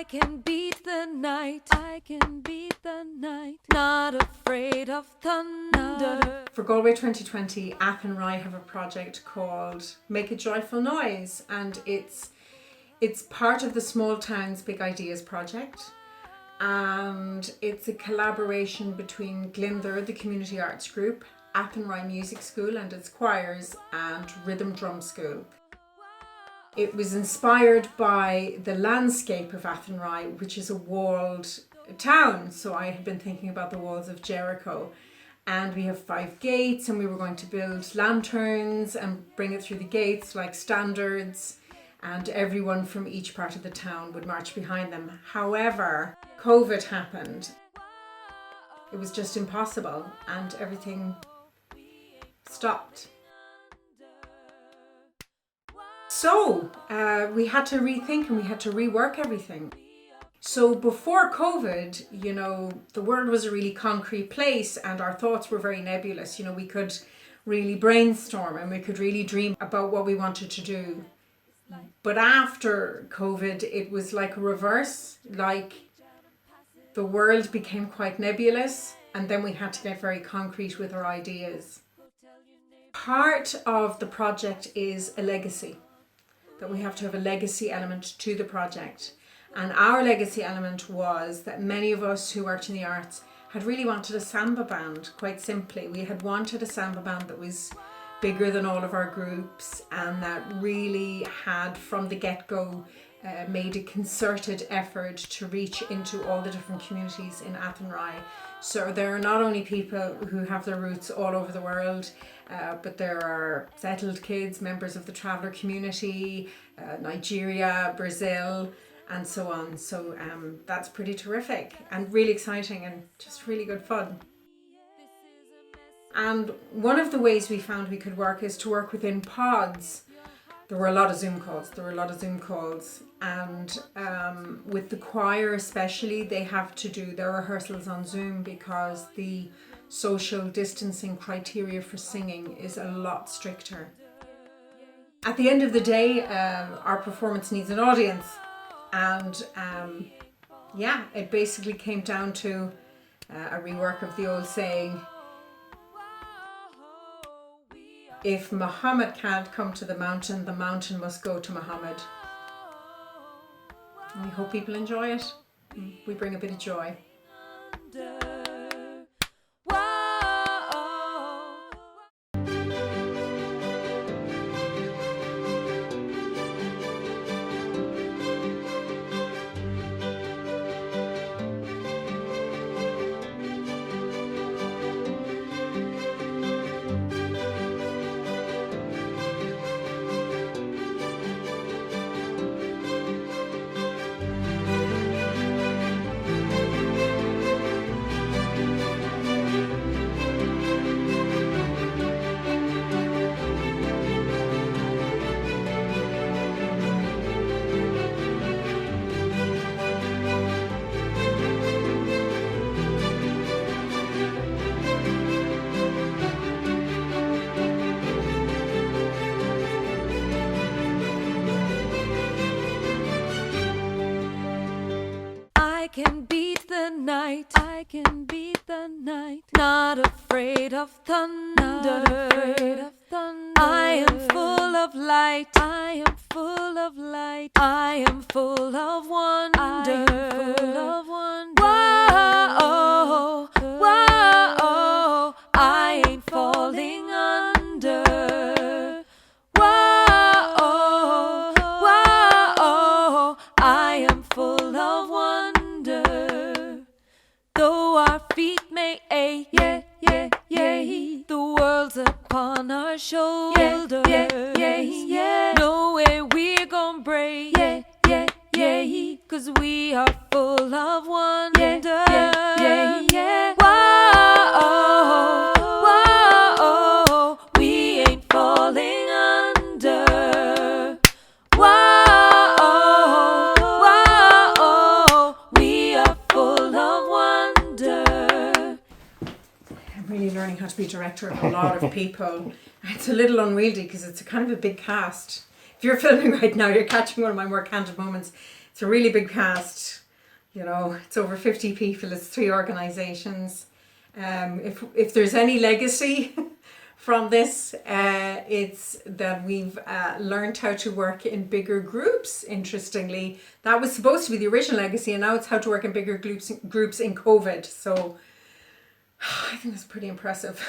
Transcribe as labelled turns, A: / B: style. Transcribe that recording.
A: I can beat the night, I can beat the night, not afraid of thunder.
B: For Galway 2020, Athenry have a project called Make a Joyful Noise, and it's part of the Small Towns Big Ideas project, and it's a collaboration between Gliondar, the community arts group, Athenry Music School and its choirs, and Rhythm Drum School. It was inspired by the landscape of Athenry, which is a walled town. So I had been thinking about the walls of Jericho, and we have 5 gates, and we were going to build lanterns and bring it through the gates like standards, and everyone from each part of the town would march behind them. However, COVID happened. It was just impossible, and everything stopped. So we had to rethink and we had to rework everything. So before COVID, the world was a really concrete place and our thoughts were very nebulous. We could really brainstorm and we could really dream about what we wanted to do. But after COVID, it was like a reverse, like the world became quite nebulous and then we had to get very concrete with our ideas. Part of the project is a legacy, that we have to have a legacy element to the project. And our legacy element was that many of us who worked in the arts had really wanted a samba band, quite simply. We had wanted a samba band that was bigger than all of our groups and that really had, from the get-go, made a concerted effort to reach into all the different communities in Athenry. So there are not only people who have their roots all over the world, but there are settled kids, members of the traveller community, Nigeria, Brazil, and so on. So that's pretty terrific and really exciting and just really good fun. And one of the ways we found we could work is to work within pods. There were a lot of Zoom calls, and with the choir especially, they have to do their rehearsals on Zoom because the social distancing criteria for singing is a lot stricter. At the end of the day, our performance needs an audience, and it basically came down to a rework of the old saying, if Muhammad can't come to the mountain must go to Muhammad. And we hope people enjoy it. We bring a bit of joy. I can beat the night, I can beat the night, not afraid of thunder. I am full of light, I am full of light, I am full of wonder. Whoa, whoa, I ain't falling under. Whoa, whoa, I am full of wonder. Though our feet may ache, the world's upon our shoulders. No way we're gonna break, 'cause we are full of wonder. Whoa, whoa, we ain't falling under. Whoa, whoa, we are full of wonder. I'm really learning how to be director of a lot of people. It's a little unwieldy because it's a kind of a big cast. If you're filming right now, you're catching one of my more candid moments. It's a really big cast. You know, it's over 50 people. It's 3 organisations. If there's any legacy from this, it's that we've learned how to work in bigger groups. Interestingly, that was supposed to be the original legacy, and now it's how to work in bigger groups in COVID. So I think that's pretty impressive.